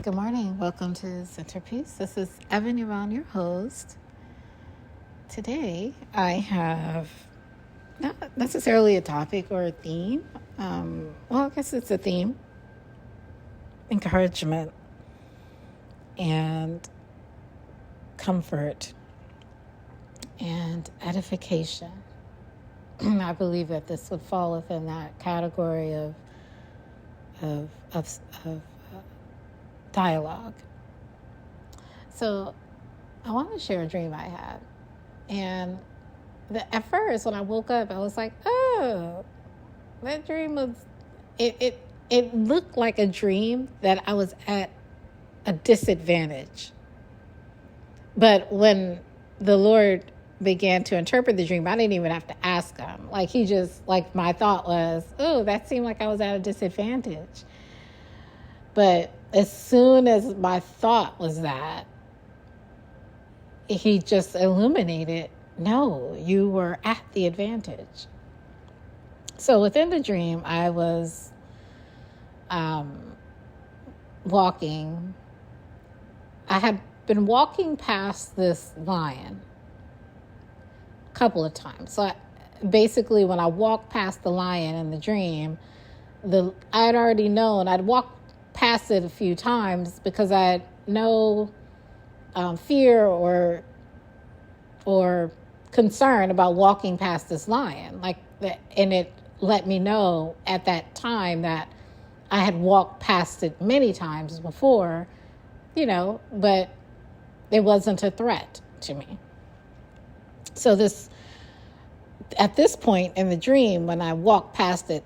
Good morning. Welcome to Centerpiece. This is Evan Yvonne, your host. Today, I have not necessarily a topic or a theme. I guess it's a theme: encouragement and comfort and edification. I believe that this would fall within that category of dialogue. So I want to share a dream I had. And at first, when I woke up, I was like, oh, that dream was, it looked like a dream that I was at a disadvantage. But when the Lord began to interpret the dream, I didn't even have to ask him. My thought was, oh, that seemed like I was at a disadvantage. But as soon as my thought was that, he just illuminated, no, you were at the advantage. So within the dream, I was walking. I had been walking past this lion a couple of times. So basically, when I walked past the lion in the dream, I'd already known. I'd walked past it a few times because I had no fear or concern about walking past this lion, and it let me know at that time that I had walked past it many times before, but it wasn't a threat to me. So at this point in the dream, when I walked past it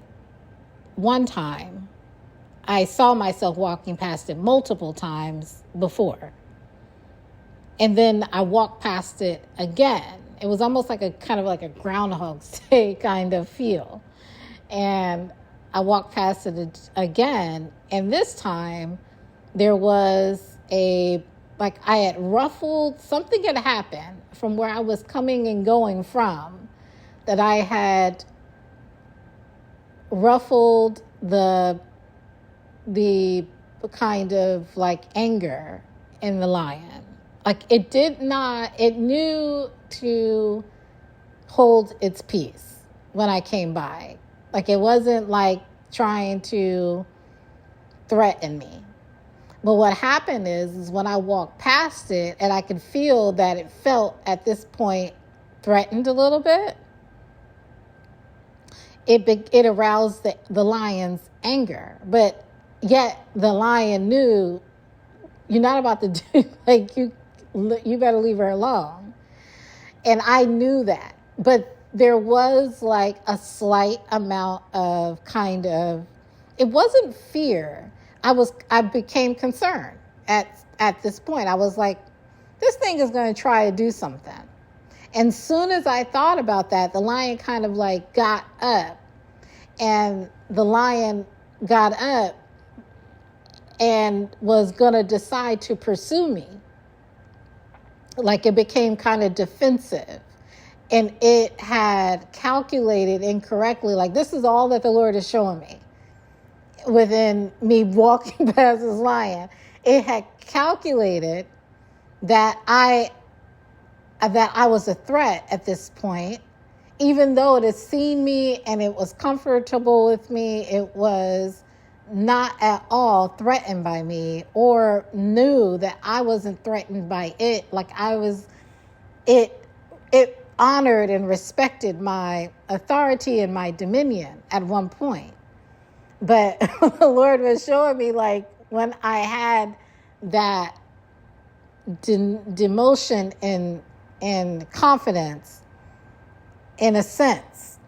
one time, I saw myself walking past it multiple times before. And then I walked past it again. It was almost like a Groundhog's Day kind of feel. And I walked past it again. And this time there was I had ruffled, something had happened from where I was coming and going from, that I had ruffled the kind of anger in the lion. It knew to hold its peace when I came by. It wasn't trying to threaten me. But what happened is when I walked past it and I could feel that it felt at this point threatened a little bit, it aroused the lion's anger. But yet the lion knew, you're not about to do, you better leave her alone. And I knew that. But there was a slight amount of it wasn't fear. I became concerned at this point. I was like, this thing is going to try to do something. And soon as I thought about that, the lion kind of got up. And the lion got up and was going to decide to pursue me. It became kind of defensive. And it had calculated incorrectly. This is all that the Lord is showing me within me walking past this lion. It had calculated that I was a threat at this point. Even though it had seen me and it was comfortable with me, it was not at all threatened by me, or knew that I wasn't threatened by it. It honored and respected my authority and my dominion at one point. But the Lord was showing me when I had that demotion in confidence, in a sense,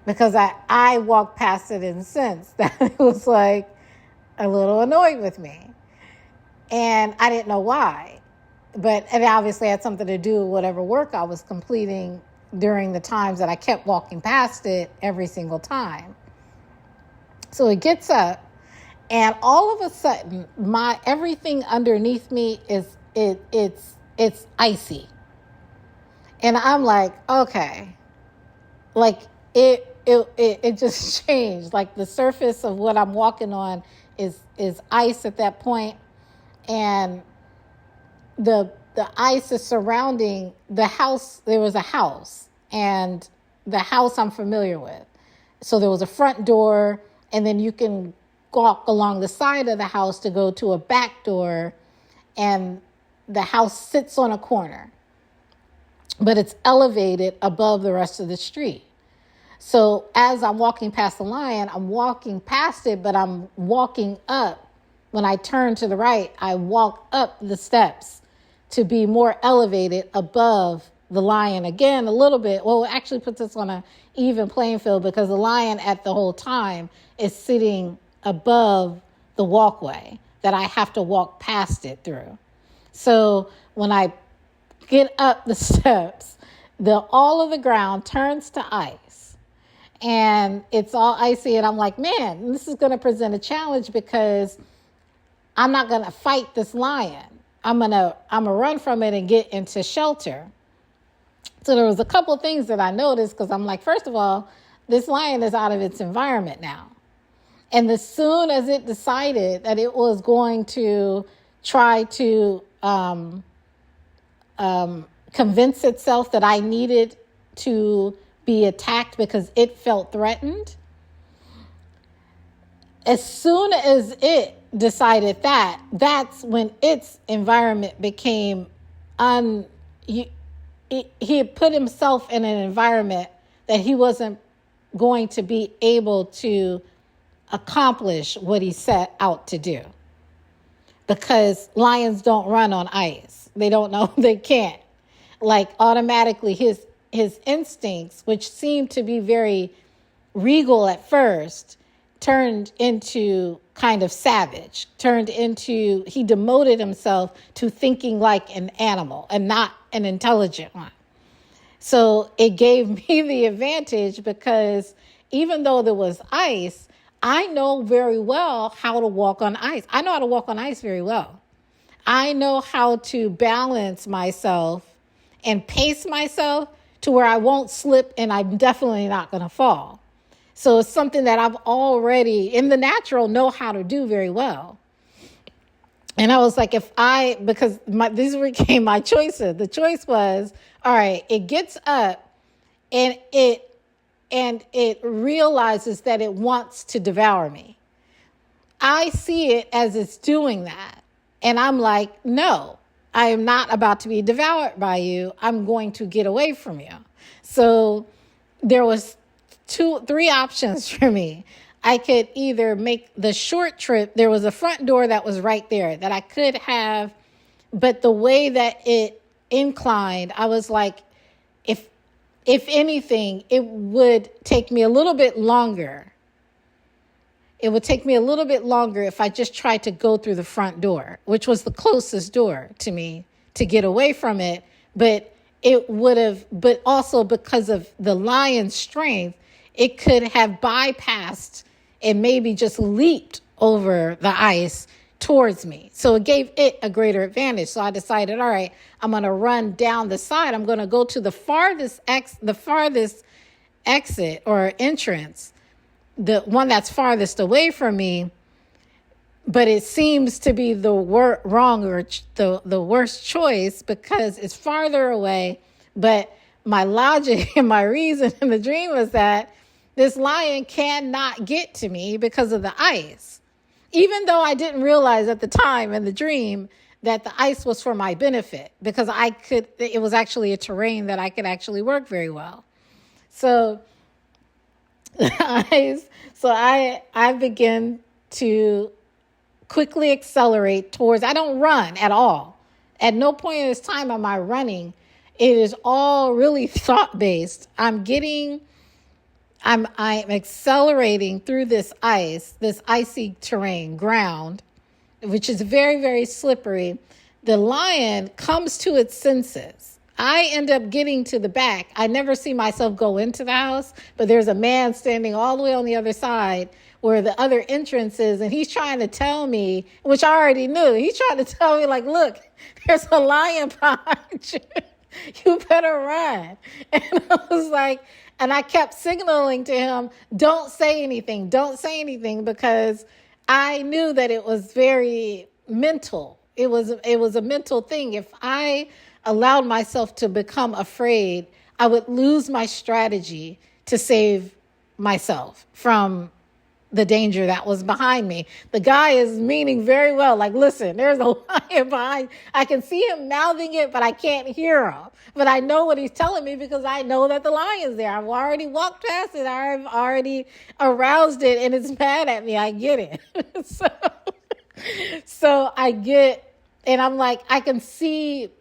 because I walked past it in a sense that it was a little annoyed with me. And I didn't know why. But it obviously had something to do with whatever work I was completing during the times that I kept walking past it every single time. So it gets up, and all of a sudden, everything underneath me it's icy. And I'm like, okay, it just changed. The surface of what I'm walking on is ice at that point. and the ice is surrounding the house. There was a house, and the house I'm familiar with. So there was a front door, and then you can walk along the side of the house to go to a back door, and the house sits on a corner, but it's elevated above the rest of the street. So as I'm walking past the lion, I'm walking past it, but I'm walking up. When I turn to the right, I walk up the steps to be more elevated above the lion again a little bit. Well, it actually puts us on an even playing field because the lion at the whole time is sitting above the walkway that I have to walk past it through. So when I get up the steps, all of the ground turns to ice, and it's all icy. And I'm like, man, this is going to present a challenge because I'm not going to fight this lion. I'm gonna run from it and get into shelter. So there was a couple things that I noticed because I'm like, first of all, this lion is out of its environment now. And as soon as it decided that it was going to try to convince itself that I needed to be attacked because it felt threatened, as soon as it decided that's when its environment became he had put himself in an environment that he wasn't going to be able to accomplish what he set out to do. Because lions don't run on ice. They don't know, they can't. Like automatically his instincts, which seemed to be very regal at first, turned into kind of savage, he demoted himself to thinking like an animal and not an intelligent one. So it gave me the advantage because even though there was ice, I know very well how to walk on ice. I know how to walk on ice very well. I know how to balance myself and pace myself to where I won't slip and I'm definitely not going to fall. So it's something that I've already, in the natural, know how to do very well. And I was like, these became my choices. The choice was, all right, it gets up and it realizes that it wants to devour me. I see it as it's doing that. And I'm like, no, I am not about to be devoured by you. I'm going to get away from you. So there was 3 options for me. I could either make the short trip. There was a front door that was right there that I could have, but the way that it inclined, I was like, if anything, it would take me a little bit longer. It would take me a little bit longer if I just tried to go through the front door, which was the closest door to me to get away from it. But also because of the lion's strength, it could have bypassed and maybe just leaped over the ice towards me. So it gave it a greater advantage. So I decided, all right, I'm going to run down the side. I'm going to go to the farthest exit or entrance, the one that's farthest away from me. But it seems to be the worst choice because it's farther away. But my logic and my reason in the dream was that this lion cannot get to me because of the ice. Even though I didn't realize at the time in the dream that the ice was for my benefit because it was actually a terrain that I could actually work very well. So I begin to quickly accelerate towards, I don't run at all. At no point in this time am I running. It is all really thought-based. I'm accelerating through this icy terrain, ground, which is very, very slippery. The lion comes to its senses. I end up getting to the back. I never see myself go into the house, but there's a man standing all the way on the other side where the other entrance is, and he's trying to tell me, which I already knew, he's trying to tell me, like, look, there's a lion behind you. You better run. And I was like, and I kept signaling to him, don't say anything, because I knew that it was very mental it was a mental thing. If I allowed myself to become afraid, I would lose my strategy to save myself from the danger that was behind me. The guy is meaning very well. Like, listen, there's a lion behind. I can see him mouthing it, but I can't hear him. But I know what he's telling me because I know that the lion's there. I've already walked past it. I've already aroused it, and it's mad at me. I get it. So I get, and I'm like, I can see,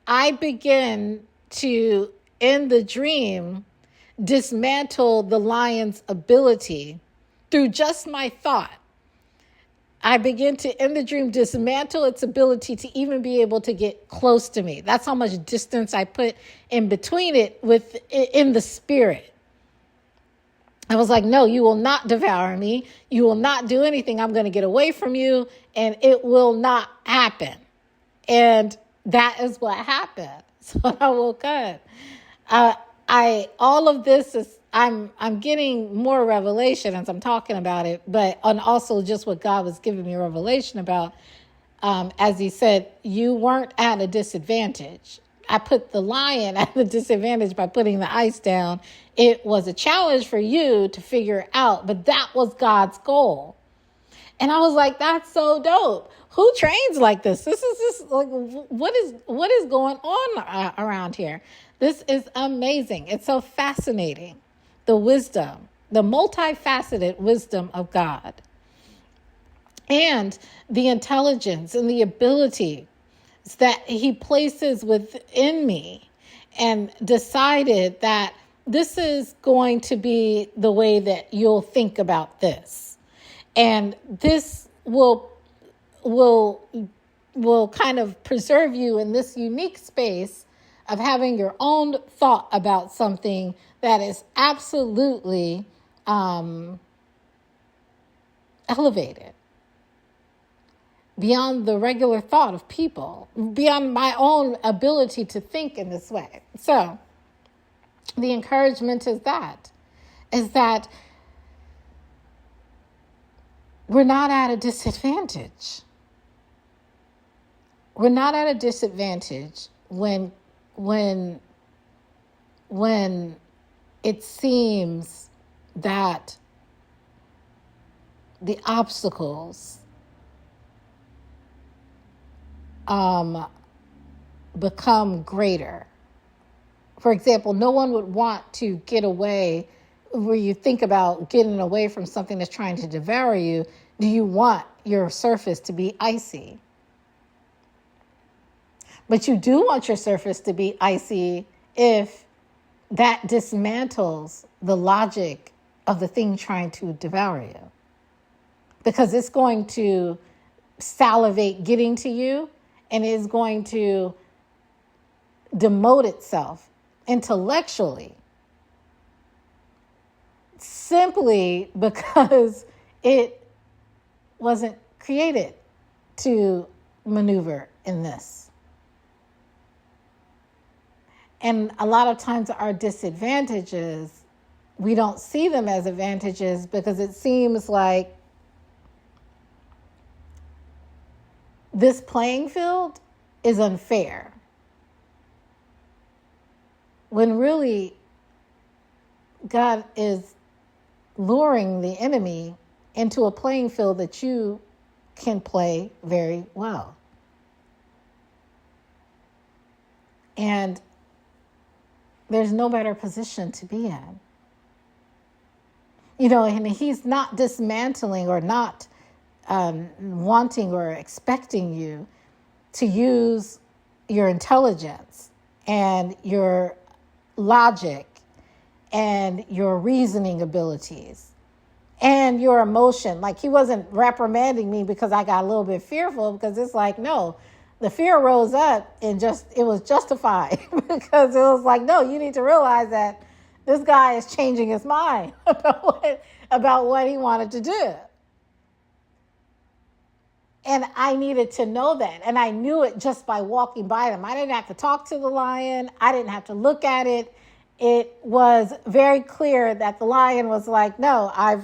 I begin to, in the dream, dismantle the lion's ability through just my thought. I begin to, in the dream, dismantle its ability to even be able to get close to me. That's how much distance I put in between it in the spirit. I was like, no, you will not devour me. You will not do anything. I'm going to get away from you, and it will not happen. And that is what happened. So I woke up. All of this is, I'm getting more revelation as I'm talking about it, but and also just what God was giving me revelation about. As he said, you weren't at a disadvantage. I put the lion at a disadvantage by putting the ice down. It was a challenge for you to figure out, but that was God's goal. And I was like, that's so dope. Who trains like this? This is just like, what is going on around here? This is amazing. It's so fascinating. The wisdom, the multifaceted wisdom of God, and the intelligence and the ability that he places within me, and decided that this is going to be the way that you'll think about this. And this will kind of preserve you in this unique space of having your own thought about something that is absolutely elevated beyond the regular thought of people, beyond my own ability to think in this way. So the encouragement is that we're not at a disadvantage. We're not at a disadvantage when it seems that the obstacles become greater. For example, no one would want to get away, where you think about getting away from something that's trying to devour you. Do you want your surface to be icy? But you do want your surface to be icy if that dismantles the logic of the thing trying to devour you. Because it's going to salivate getting to you, and is going to demote itself intellectually, simply because it wasn't created to maneuver in this. And a lot of times our disadvantages, we don't see them as advantages because it seems like this playing field is unfair. When really God is luring the enemy into a playing field that you can play very well. And there's no better position to be in. You know, and he's not dismantling or not wanting or expecting you to use your intelligence and your logic and your reasoning abilities and your emotion. Like, he wasn't reprimanding me because I got a little bit fearful, because it's like, no, the fear rose up and it was justified because it was like, no, you need to realize that this guy is changing his mind about what he wanted to do. And I needed to know that. And I knew it just by walking by them. I didn't have to talk to the lion. I didn't have to look at it. It was very clear that the lion was like, no, I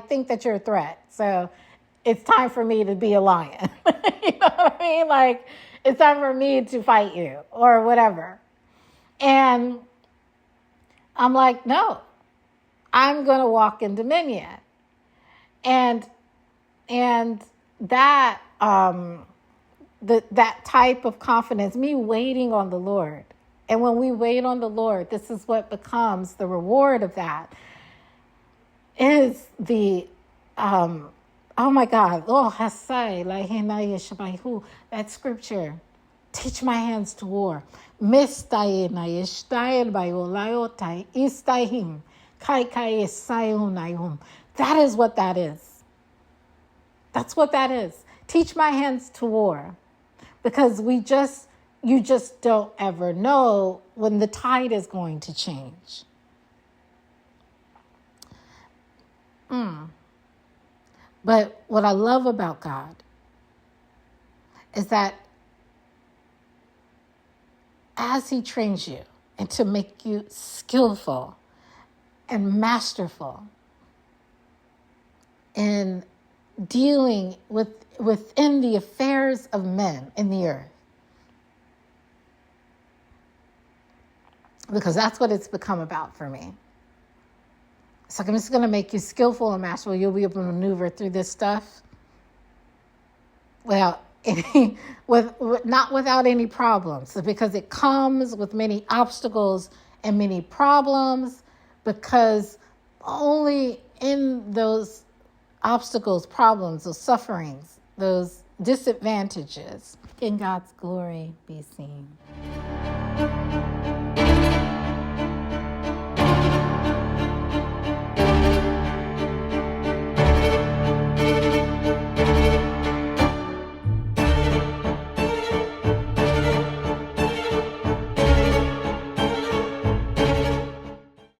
think that you're a threat. So it's time for me to be a lion. You know what I mean? Like, it's time for me to fight you or whatever. And I'm like, no, I'm going to walk in dominion. And that, that type of confidence, me waiting on the Lord. And when we wait on the Lord, this is what becomes the reward of that, is the, oh my God, that scripture, teach my hands to war. That is what that is. That's what that is. Teach my hands to war. Because you just don't ever know when the tide is going to change. But what I love about God is that as he trains you and to make you skillful and masterful in dealing within the affairs of men in the earth, because that's what it's become about for me. It's like, I'm just going to make you skillful and masterful. You'll be able to maneuver through this stuff not without any problems, because it comes with many obstacles and many problems, because only in those obstacles, problems, those sufferings, those disadvantages, can God's glory be seen.